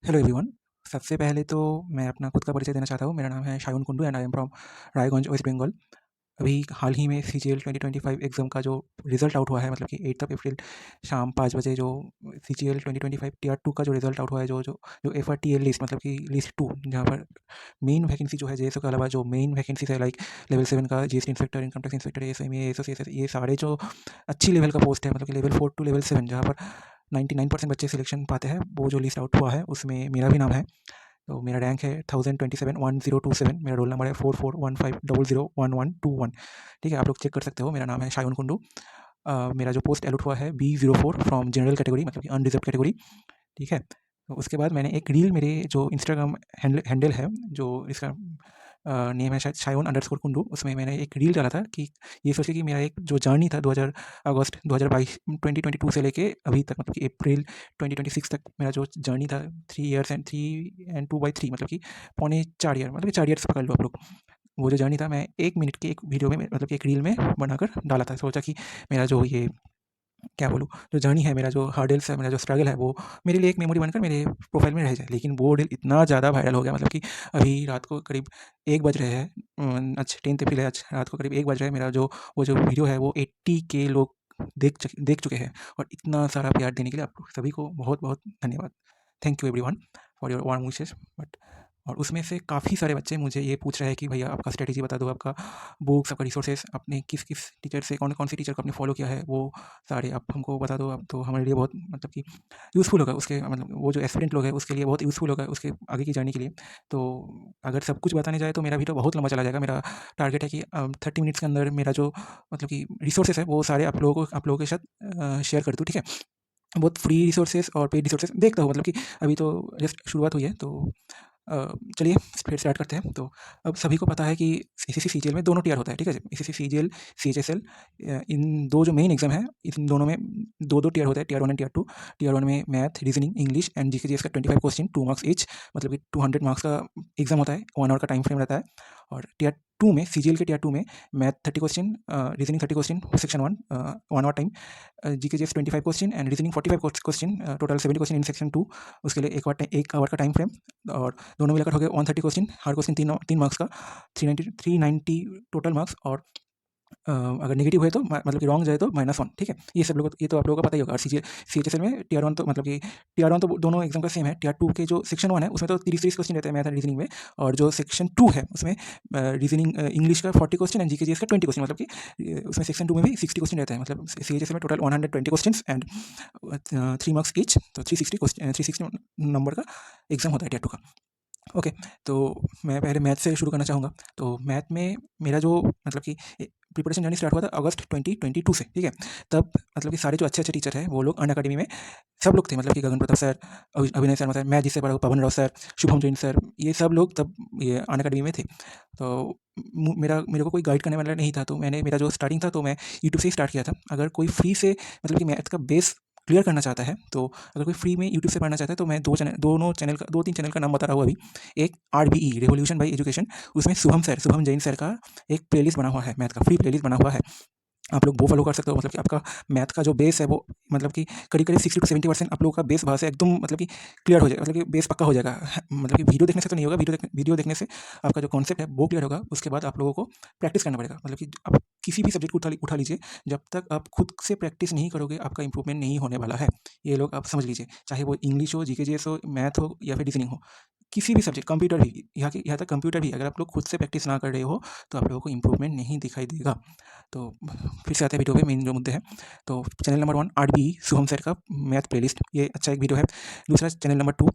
Hello everyone. सबसे पहले तो मैं अपना खुद का परिचय देना चाहता हूँ। मेरा नाम है Shayun Kundu and I am from Raiganj, West Bengal. अभी हाल ही में सीजीएल 2025 एग्ज़ाम का जो रिज़ल्ट आउट हुआ है, मतलब कि 8th ऑफ अप्रैल शाम 5 बजे जो सीजीएल 2025 टियर 2 का जो रिज़ल्ट आउट हुआ है, जो एफआरटीएल लिस्ट, मतलब कि लिस्ट 2, जहाँ पर मेन वैकेंसी जो है जेएसओ के अलावा जो मेन वैकेंसीज़ है लाइक लेवल 7 का GST inspector, income tax inspector, ASME, ASO, ये सारे जो अच्छी लेवल का पोस्ट है, मतलब कि लेवल 4 टू लेवल 7, जहाँ पर 99% बच्चे सिलेक्शन पाते हैं, वो जो लिस्ट आउट हुआ है उसमें मेरा भी नाम है। तो मेरा रैंक है 1027 1027। मेरा रोल नंबर है 4415001121। ठीक है, आप लोग चेक कर सकते हो। मेरा नाम है शायून कुंडू। मेरा जो पोस्ट अलॉट हुआ है B04 फ्रॉम जनरल कैटेगरी, मतलब कि अनरिजर्व कैटेगरी। ठीक है, तो उसके बाद मैंने एक रील, मेरे जो इंस्टाग्राम हैंडल है, जो इसका नेम है शायद शायून अंडरस्कोर कुंडू, उसमें मैंने एक रील डाला था कि ये सोचिए कि मेरा एक जो जर्नी था 2000 अगस्त 2022 से लेके अभी तक, मतलब कि अप्रैल 2026 तक मेरा जो जर्नी था, 3 ईयर्स एंड 2/3, मतलब कि पौने 4 ईयर, मतलब कि 4 ईयर्स पकड़ लो आप लोग। वो जो जर्नी था मैं 1 मिनट के एक वीडियो में, मतलब कि एक रील में बनाकर डाला था। सोचा कि मेरा जो ये क्या बोलूँ, जो जर्नी है, मेरा जो हर्डल्स है, मेरा जो स्ट्रगल है, वो मेरे लिए एक मेमोरी बनकर मेरे प्रोफाइल में रह जाए। लेकिन वो रील इतना ज़्यादा वायरल हो गया, मतलब कि अभी रात को करीब 1 बज रहे हैं। आज 10th अप्रैल है, आज रात को करीब 1 बज रहे हैं। मेरा जो वो जो वीडियो है वो 80 के लोग देख चुके हैं। और इतना सारा प्यार देने के लिए आप सभी को बहुत-बहुत धन्यवाद। Thank you everyone for your warm wishes. But और उसमें से काफ़ी सारे बच्चे मुझे ये पूछ रहे हैं कि भैया आपका स्ट्रैटेजी बता दो, आपका बुक्स, आपका रिसोर्सेज़, आपने किस-किस टीचर से, कौन-कौन से टीचर को आपने फॉलो किया है, वो सारे आप हमको बता दो। आप तो हमारे लिए बहुत, मतलब कि यूज़फुल होगा, उसके मतलब वो जो एस्पिरेंट लोग हैं उसके लिए बहुत यूज़फुल होगा, उसके आगे की जर्नी के लिए। तो अगर सब कुछ बताने जाए तो मेरा वीडियो बहुत लंबा चला जाएगा। मेरा टारगेट है कि 30 मिनट्स के अंदर मेरा जो, मतलब कि रिसोर्सेज़ है वो सारे आप लोगों के साथ शेयर कर दूँ, ठीक है? बहुत फ्री रिसोर्सेज़ और पेड रिसोर्सेज़ देखता हूँ, मतलब कि अभी तो जस्ट शुरुआत हुई है। तो चलिए फिर स्टार्ट करते हैं। तो अब सभी को पता है कि एसएससी सीजीएल में दोनों टियर होता है, ठीक है? एसएससी सीजीएल, सीएचएसएल, इन 2 जो मेन एग्ज़ाम हैं, इन दोनों में 2-2 टियर होता है, टियर 1 एंड टियर 2। टियर 1 में math, reasoning, English and GK-GS का 25 क्वेश्चन, 2 मार्क्स ईच, मतलब कि 200 मार्क्स का एग्ज़ाम होता है, 1 आवर का टाइम फ्रेम रहता है। और टियर 2 में, सीजीएल के टियर 2 में math 30 question, reasoning 30 question, section 1, 1 hour time, GK GS 25 question and reasoning 45 question, total 70 question in section 2। उसके लिए 1 आवर का टाइम फ्रेम। और दोनों मिलाकर हो गए 130 क्वेश्चन, हर क्वेश्चन 3 मार्क्स का, 390 टोटल मार्क्स। और अगर नेगेटिव हुए तो मतलब कि रॉन्ग जाए तो -1, ठीक है? ये सब लोगों को, ये तो आप लोगों को पता ही होगा। और सीएचएसएल में टियर 1 तो, मतलब कि टियर 1 तो दोनों एग्ज़ाम का सेम है। टियर 2 के जो सेक्शन 1 है उसमें तो 30-30 क्वेश्चन रहते हैं मैथ एंड रीज़निंग में। और जो सेक्शन 2 है उसमें रीज़निंग, इंग्लिश का 40 क्वेश्चन एंड जीके-जीएस का 20 क्वेश्चन, मतलब कि उसमें सेक्शन 2 में भी 60 क्वेश्चन रहते हैं। मतलब सीएचएसएल में total 120 questions and 3 marks each, तो 360 नंबर का एग्ज़ाम होता है टियर 2 का। ओके, तो मैं पहले मैथ से शुरू करना चाहूँगा। तो मैथ में मेरा जो, मतलब कि प्रिपरेशन जर्नी स्टार्ट हुआ था अगस्त 2022 से, ठीक है? तब मतलब कि सारे जो अच्छे-अच्छे टीचर हैं वो लोग अनअकैडमी में सब लोग थे, मतलब कि गगन प्रताप सर, अभिनय शर्मा सर, मैं जिससे पढ़ा हूँ पवन राव सर, शुभम जैन सर, ये सब लोग तब ये अनअकैडमी में थे। तो मेरे को कोई गाइड करने वाला नहीं था, तो मेरा जो स्टार्टिंग था तो मैं यूट्यूब से ही स्टार्ट किया था। अगर कोई फ्री से, मतलब कि मैथ का बेस क्लियर करना चाहता है, तो अगर कोई फ्री में यूट्यूब से पढ़ना चाहता है तो मैं 2-3 चैनल का नाम बता रहा हूँ अभी। एक आरबीई, रिवॉल्यूशन बाय एजुकेशन, उसमें शुभम जैन सर का एक प्लेलिस्ट बना हुआ है, मैथ का फ्री प्लेलिस्ट बना हुआ है। आप लोग वो फॉलो कर सकते हो। मतलब कि आपका मैथ का जो बेस है वो, मतलब कि करीब-करीब 60 टू 70% आप लोगों का बेस वहाँ से एकदम, मतलब कि क्लियर हो जाएगा, मतलब कि बेस पक्का हो जाएगा। मतलब कि वीडियो देखने से तो नहीं होगा, वीडियो देखने से आपका जो कॉन्सेप्ट है वो क्लियर होगा। उसके बाद आप लोगों को प्रैक्टिस करना पड़ेगा। मतलब कि आप किसी भी सब्जेक्ट को उठा लीजिए, जब तक आप खुद से प्रैक्टिस नहीं करोगे आपका इंप्रूवमेंट नहीं होने वाला है। ये लोग आप समझ लीजिए, चाहे वो इंग्लिश हो, जीके-जीएस हो, मैथ हो या फिर रीजनिंग हो। किसी भी सब्जेक्ट, कंप्यूटर भी, यहाँ तक कंप्यूटर भी, अगर आप लोग खुद से प्रैक्टिस ना कर रहे हो तो आप लोगों को इंप्रूवमेंट नहीं दिखाई देगा। तो फिर से आते हैं वीडियो पे, मेन जो मुद्दे हैं। तो चैनल नंबर 1 आरबीई शुभम सर का मैथ प्लेलिस्ट, ये अच्छा एक वीडियो है। दूसरा चैनल नंबर 2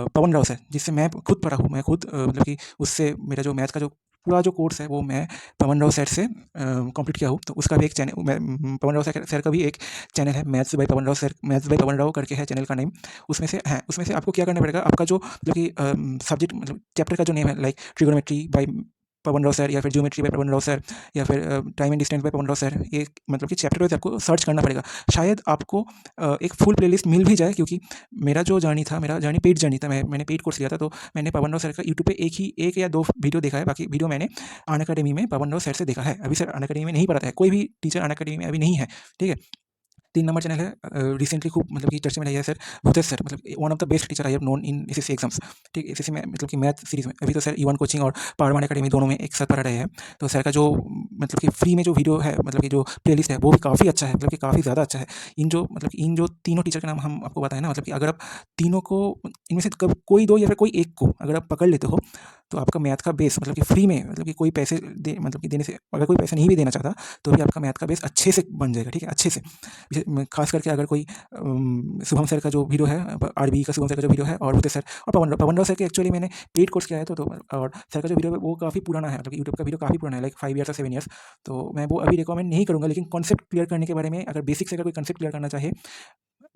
पवन राव सर, जिससे मैं खुद पढ़ा हूँ। मैं खुद मतलब कि उससे मेरा जो मैथ का जो पूरा जो कोर्स है वो मैं पवन राव सर से कंप्लीट किया हूँ। तो उसका भी एक चैनल, पवन राव सर का भी एक चैनल है, मैथ्स बाय पवन राव करके है चैनल का नेम। उसमें से आपको क्या करना पड़ेगा, आपका जो, मतलब कि सब्जेक्ट, मतलब चैप्टर का जो नेम है, लाइक ट्रिगोनोमेट्री बाय पवन राव सर, या फिर ज्योमेट्री बाय पवन राव सर, या फिर time and distance by Pawan Rao sir, ये मतलब कि चैप्टर वाइज आपको सर्च करना पड़ेगा। शायद आपको एक फुल प्लेलिस्ट मिल भी जाए, क्योंकि मेरा जो जर्नी था, मेरा जर्नी पेड जर्नी था। मैंने पेड कोर्स लिया था, तो मैंने पवन राव सर का यूट्यूब पे एक या दो वीडियो देखा है। बाकी वीडियो मैंने अनअकैडमी में पवन राव सर से देखा है। अभी सर अनअकैडमी में नहीं पढ़ाता है, कोई भी टीचर अनअकैडमी में अभी नहीं है, ठीक है? 3 नंबर चैनल है रिसेंटली खूब मतलब कि चर्चे में रही है सर भूतेश सर, मतलब one of the best teacher I have known in SSC exams. ठीक है, एसएससी में मतलब कि मैथ सीरीज में अभी तो सर E1 कोचिंग और पावर अकेडमी दोनों में एक साथ पढ़ा रहे हैं। तो सर का जो मतलब कि फ्री में जो वीडियो है, मतलब कि जो प्लेलिस्ट है वो भी काफ़ी अच्छा है, मतलब कि काफ़ी ज़्यादा अच्छा है। इन जो तीनों टीचर के नाम हम आपको बताए ना, मतलब कि अगर आप तीनों को इनमें से कब कोई दो या फिर कोई एक को अगर आप पकड़ लेते हो तो आपका मैथ का बेस मतलब कि फ्री में, मतलब कि कोई पैसे दे मतलब कि देने से, अगर कोई पैसे नहीं भी देना चाहता तो भी आपका मैथ का बेस अच्छे से बन जाएगा। ठीक है, अच्छे से। खास करके अगर कोई शुभम सर का जो वीडियो है, आरबी का शुभम सर का जो वीडियो है, और भूतेश सर और पवन राव सर के एक्चुअली मैंने पेड कोर्स किया है तो और सर का जो वीडियो है वो काफ़ी पुराना है, मतलब यूट्यूब का वीडियो काफ़ी पुराना है, लाइक 5 ईयर्स और 7 ईयर्स। तो मैं वो अभी रिकमेंड नहीं करूँगा, लेकिन कॉन्सेप्ट क्लियर करने के बारे में, अगर बेसिक से अगर कोई कॉन्सेप्ट क्लियर करना चाहे,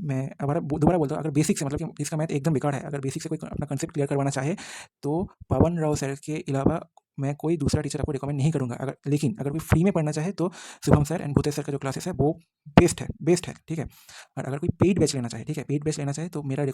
मैं दोबारा बोलता हूँ, अगर बेसिक से मतलब कि इसका मैथ एकदम बेकार है, अगर बेसिक से कोई अपना कंसेप्ट क्लियर करवाना चाहे तो पवन राव सर के अलावा मैं कोई दूसरा टीचर आपको रिकमेंड नहीं करूँगा। लेकिन अगर कोई फ्री में पढ़ना चाहे तो Shubham sir and Bhutesh sir का जो क्लासेस है वो बेस्ट है। ठीक है, और अगर कोई पेड बैच लेना चाहे, ठीक है, पेड बैच लेना चाहे तो मेरा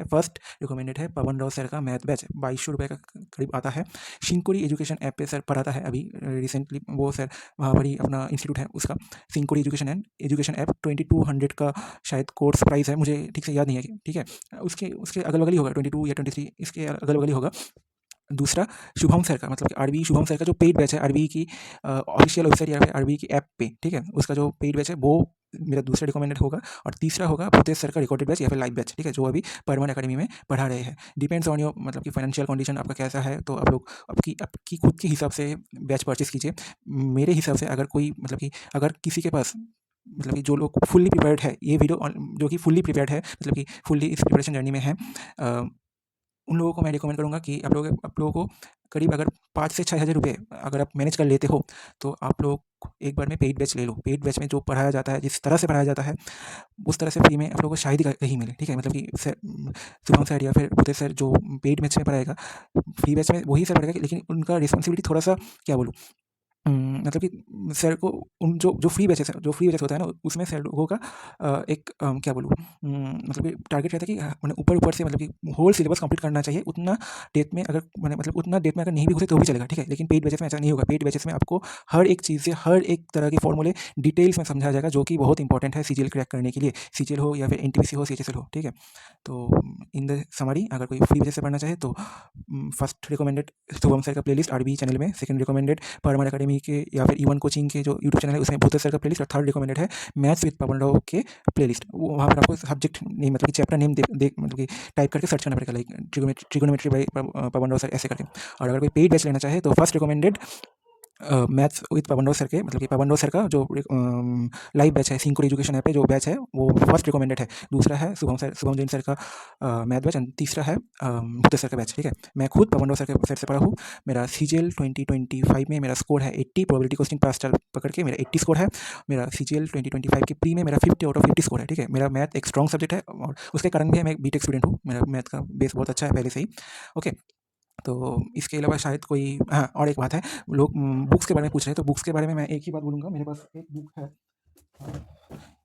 फर्स्ट रिकमेंडेड है पवन राव सर का मैथ बैच, 2200 रुपये का करीब आता है। शिंकुरी एजुकेशन ऐप पे सर पढ़ाता है अभी रिसेंटली, वो सर वहाँ पर ही अपना इंस्टीट्यूट है उसका, शिंकुरी एजुकेशन ऐप 2200 का शायद कोर्स प्राइस है, मुझे ठीक से याद नहीं है। ठीक है, उसके उसके अगल बगल ही होगा, 22 या 23 इसके अगल बगल ही होगा। दूसरा शुभम सर का, मतलब कि आरबी शुभम सर का जो पेड बैच है आरबी की ऑफिशियल वेबसाइट या फिर आरबी की ऐप पे, ठीक है, उसका जो पेड बैच है वो मेरा दूसरा रिकमेंडेड होगा। और तीसरा होगा भूतेश सर का रिकॉर्डेड बैच या फिर लाइव बैच, ठीक है, जो अभी परमन अकेडमी में पढ़ा रहे हैं। डिपेंड्स ऑन योर मतलब कि फाइनेंशियल कंडीशन आपका कैसा है, तो आप लोग आपकी खुद के हिसाब से बैच परचेज कीजिए। मेरे हिसाब से अगर कोई मतलब कि अगर किसी के पास मतलब कि जो लोग फुल्ली प्रिपेयर्ड है, ये वीडियो जो कि फुल्ली प्रिपेयर्ड है, मतलब कि फुल्ली इस प्रिपरेशन जर्नी में है, उन लोगों को मैं रिकमेंड करूँगा कि आप लोगों को करीब अगर 5 से 6 हज़ार रुपये अगर आप मैनेज कर लेते हो तो आप लोग एक बार में पेड बैच ले लो। पेड बैच में जो पढ़ाया जाता है, जिस तरह से पढ़ाया जाता है, उस तरह से फ्री में आप लोगों को शायद ही कहीं मिले। ठीक है, मतलब कि शुभम सर या फिर भूतेश सर जो पेड बैच में पढ़ाएगा, फ्री बैच में वही सर पढ़ाएगा, लेकिन उनका रिस्पॉन्सिबिलिटी थोड़ा सा क्या बोलूँ, मतलब कि सर को उन जो फ्री बैचेस होता है ना, उसमें सर लोगों का एक क्या बोलूँ, मतलब कि टारगेट रहता है कि मैंने ऊपर से मतलब कि होल सिलेबस कंप्लीट करना चाहिए उतना डेट में, अगर मैंने मतलब उतना डेट में अगर नहीं भी घुसे तो भी चलेगा। ठीक है, लेकिन पेड बैचेस में ऐसा नहीं होगा। पेड बैचेस में आपको हर एक चीज़ से हर एक तरह के फॉर्मूले डिटेल्स में समझाया जाएगा, जो कि बहुत इंपॉर्टेंट है सीजीएल क्रैक करने के लिए, सीजीएल हो या फिर एनटीपीसी हो, सीएचएसएल हो। ठीक है, तो इन द समरी अगर कोई फ्री बैचेस से पढ़ना चाहे तो फर्स्ट रिकमेंडेड शुभम सर का प्लेलिस्ट आरबी चैनल में, सेकंड रिकमेंडेड परमार अकेडमी के या फिर E1 कोचिंग के जो यूट्यूब चैनल है उसमें भूतेश सर का प्लेलिस्ट, और थर्ड रिकमेंडेड है मैथ्स विद पवन राव के प्लेलिस्ट। वहाँ पर आपको सब्जेक्ट नेम मतलब कि चैप्टर नेम मतलब कि टाइप करके सर्च करना पड़ेगा, like trigonometry by Pawan Rao sir ऐसे करके। और अगर कोई पेड बैच लेना चाहे तो first recommended maths with Pawan Rao sir के, मतलब कि पवन राव सर का जो लाइव बैच है सिंकुर एजुकेशन ऐप पे जो बैच है वो फर्स्ट रिकमेंडेड है। दूसरा है शुभम जैन सर का मैथ बैच, एंड तीसरा है भूतेश सर का बैच। ठीक है, मैं खुद पवन राव सर के वेबसाइट से पढ़ा हूँ। मेरा सीजीएल 2025 में मेरा स्कोर है 80, प्रोबेबिलिटी क्वेश्चन पास चार पकड़ के मेरा 80 स्कोर है। मेरा सीजीएल 2025 के प्री में मेरा 50 आउट ऑफ 50 स्कोर है। ठीक है, मेरा मैथ एक स्ट्रॉन्ग सब्जेक्ट है और उसके कारण भी मैं बीटेक स्टूडेंट हूँ। मेरा मैथ का बेस बहुत अच्छा है पहले से ही। ओके, तो इसके अलावा शायद कोई, हाँ, और एक बात है, लोग बुक्स के बारे में पूछ रहे हैं, तो बुक्स के बारे में मैं एक ही बात बोलूँगा। मेरे पास एक बुक है,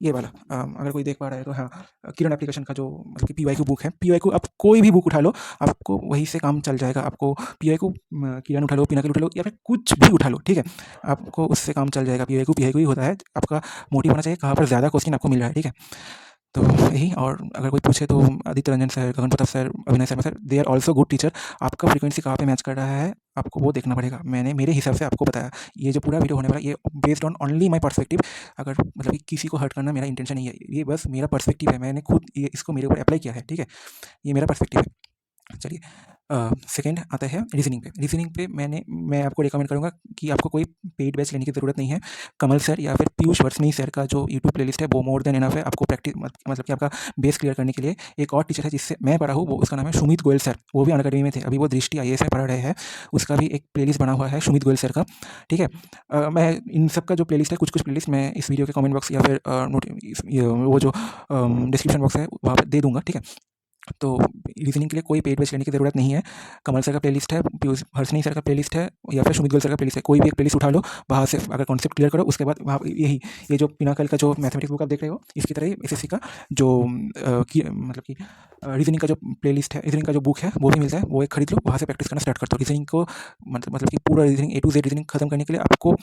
ये वाला, अगर कोई देख पा रहा है तो हाँ, किरण एप्लीकेशन का जो मतलब कि पीवाईक्यू बुक है। पीवाईक्यू आप कोई भी बुक उठा लो, आपको वहीं से काम चल जाएगा। आपको पीवाईक्यू किरण उठा लो, पिनाकिल उठा लो, या फिर कुछ भी उठा लो, ठीक है, आपको उससे काम चल जाएगा। पीवाईक्यू ही होता है, आपका मोटिव होना चाहिए कहाँ पर ज़्यादा क्वेश्चन आपको मिल रहा है। ठीक है, तो यही। और अगर कोई पूछे तो Aditya Ranjan sir, Gagan Pratap sir, Abhinay Sharma sir, they are also good teacher. आपका फ्रीक्वेंसी कहाँ पे मैच कर रहा है आपको वो देखना पड़ेगा। मैंने मेरे हिसाब से आपको बताया। ये जो पूरा वीडियो होने वाला है ये based on only my perspective. अगर मतलब कि किसी को हर्ट करना मेरा इंटेंशन नहीं है, ये बस मेरा पर्सपेक्टिव है। मैंने खुद ये इसको मेरे ऊपर अप्लाई किया है। ठीक है, ये मेरा पर्सपेक्टिव है। चलिए, सेकंड आता है रीजनिंग पे। रीजनिंग पे मैं आपको रिकमेंड करूँगा कि आपको कोई पेड बैच लेने की ज़रूरत नहीं है। कमल सर या फिर पीयूष वर्सनी सर का जो यूट्यूब प्लेलिस्ट है वो मोर देन इनफ है आपको प्रैक्टिस मतलब कि आपका बेस क्लियर करने के लिए। एक और टीचर है जिससे मैं पढ़ा हूँ, वो उसका नाम है सुमित गोयल सर। वो भी अनअकैडमी में थे, अभी वो दृष्टि IAS में पढ़ रहे हैं। उसका भी एक प्लेलिस्ट बना हुआ है सुमित गोयल सर का। ठीक है, मैं इन सब का जो प्लेलिस्ट है, कुछ प्लेलिस्ट मैं इस वीडियो के कमेंट बॉक्स या फिर वो जो डिस्क्रिप्शन बॉक्स है वहाँ पर दे दूँगा। ठीक है, तो रीजनिंग के लिए कोई पेड बैच लेने की ज़रूरत नहीं है। कमल सर का प्लेलिस्ट है, पीयूष हर्षनी सर का प्लेलिस्ट है, या फिर सुमित गोयल सर का प्लेलिस्ट है। कोई भी एक प्लेलिस्ट उठा लो, वहाँ से अगर कॉन्सेप्ट क्लियर करो, उसके बाद वहाँ ये जो पिनाकल का जो मैथमेटिक्स बुक आप देख रहे हो, इसकी तरह ही SSC का जो मतलब कि रीजनिंग का जो प्लेलिस्ट है, रीजनिंग का जो बुक है वो भी मिलता है। वो एक खरीद लो, वहाँ से प्रैक्टिस करना स्टार्ट कर दो। रीजनिंग को मतलब कि पूरा reasoning A to Z reasoning खत्म करने के लिए आपको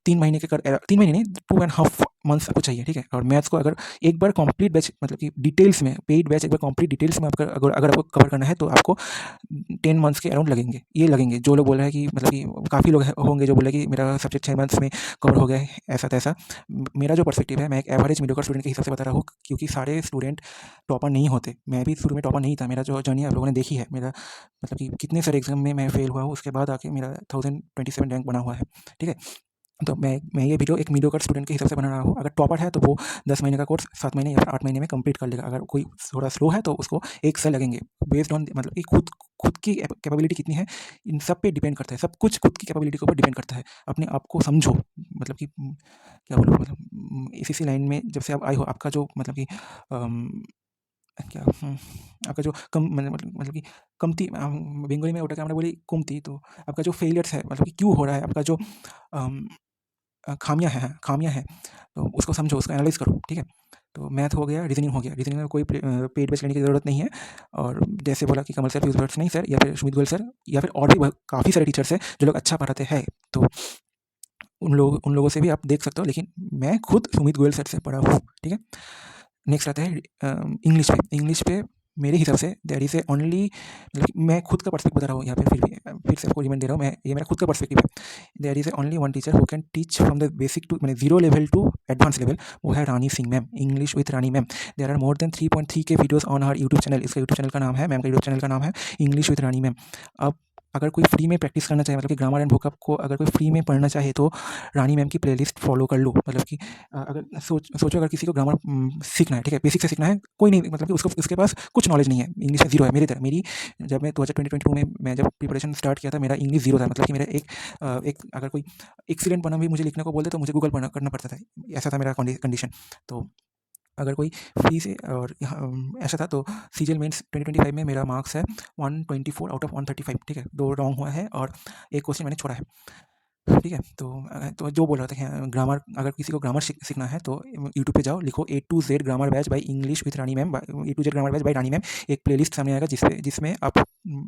3 महीने नहीं, 2.5 मंथ्स आपको चाहिए, ठीक है। और मैथ्स को अगर एक बार कंप्लीट बैच मतलब कि डिटेल्स में पेड बैच एक बार कंप्लीट डिटेल्स में आपका अगर आपको कवर करना है तो आपको 10 मंथ्स के अराउंड लगेंगे, ये लगेंगे। जो लोग बोल रहे हैं कि मतलब कि काफ़ी लोग होंगे जो बोले कि मेरा सब्जेक्ट 6 मंथ्स में कवर हो गया है, ऐसा तैसा। मेरा जो पर्सपेक्टिव है, मैं एक एवरेज मीडियोकर स्टूडेंट के हिसाब से बता रहा हूँ, क्योंकि सारे स्टूडेंट टॉपर नहीं होते। मैं भी शुरू में टॉपर नहीं था। मेरा जो जर्नी आप लोगों ने देखी है, मेरा मतलब कि कितने सारे एग्जाम में मैं फेल हुआ हूँ, उसके बाद आके मेरा 1027 रैंक बना हुआ है, ठीक है। तो मैं ये वीडियो एक मीडियोकर स्टूडेंट के हिसाब से बना रहा हूँ। अगर टॉपर है तो वो 10 महीने का कोर्स 7 महीने या फिर 8 महीने में कंप्लीट कर लेगा। अगर कोई थोड़ा स्लो है तो उसको 1 साल लगेंगे। बेस्ड ऑन मतलब कि खुद की कैपेबिलिटी कितनी है, इन सब पे डिपेंड करता है। सब कुछ खुद की कैपेबिलिटी के ऊपर डिपेंड करता है। अपने आप को समझो, मतलब कि क्या बोलूँ, मतलब इसी लाइन में जब से आप आए हो, आपका जो मतलब कि क्या आपका जो कम मतलब कि कमती बंगाली में ওটাকে আমরা বলি কমতি। तो आपका जो फेलियर्स है, मतलब कि क्यों हो रहा है, आपका जो खामियाँ हैं, तो उसको समझो, उसको एनालाइज़ करो, ठीक है। तो मैथ हो गया, रीजनिंग हो गया। रीजनिंग में कोई पेड बैच लेने की ज़रूरत नहीं है। और जैसे बोला कि कमल सर, पीयूष भट्ट नहीं सर, या फिर सुमित गोयल सर, या फिर और भी काफ़ी सारे टीचर्स हैं जो लोग अच्छा पढ़ाते हैं। तो उन लोगों से भी आप देख सकते हो, लेकिन मैं खुद सुमित गोयल सर से पढ़ा हूँ, ठीक है। नेक्स्ट आता है इंग्लिश पे मेरे हिसाब से देयर इज़ ए ओनली, मतलब मैं खुद का पर्सपेक्टिव बता रहा हूँ यहाँ पे, फिर से आपको रिमाइंड दे रहा हूँ मैं, ये मेरा खुद का पर्सपेक्टिव है। There is a only one teacher who can teach from the basic to मैंने 0 लेवल टू एडवांस लेवल, वो है Rani Singh ma'am, English with Rani ma'am. There are more than 3.3 K videos on her YouTube channel. इसका YouTube channel का नाम है, ma'am का YouTube channel का नाम है इंग्लिश विथ रानी मैम। अब अगर कोई फ्री में प्रैक्टिस करना चाहे, मतलब कि ग्रामर एंड वोकैब को अगर कोई फ्री में पढ़ना चाहे तो रानी मैम की प्लेलिस्ट फॉलो कर लो। मतलब कि अगर सोचो अगर किसी को ग्रामर सीखना है, ठीक है, बेसिक से सीखना है, कोई नहीं, मतलब कि उसको उसके पास कुछ नॉलेज नहीं है, इंग्लिश में ज़ीरो है। मेरी तरह मेरी जब मैं 2022 में मैं जब प्रिपरेशन स्टार्ट किया था, मेरा इंग्लिश ज़ीरो था। मतलब कि मेरा एक अगर कोई एक्सीलेंट बना भी मुझे लिखने को बोलते तो मुझे गूगल पढ़ना करना पड़ता था, ऐसा था मेरा कंडीशन। तो अगर कोई फ्री से और ऐसा था, तो सीजीएल मेंस 2025 में मेरा मार्क्स है 124 आउट ऑफ 135, ठीक है। 2 रॉन्ग हुआ है और 1 क्वेश्चन मैंने छोड़ा है, ठीक है। तो जो बोल रहा था कि ग्रामर, अगर किसी को ग्रामर सीखना है तो यूट्यूब पे जाओ, लिखो A to Z grammar batch by English with Rani ma'am, A to Z grammar batch by Rani ma'am. एक प्लेलिस्ट सामने आएगा जिसमें आप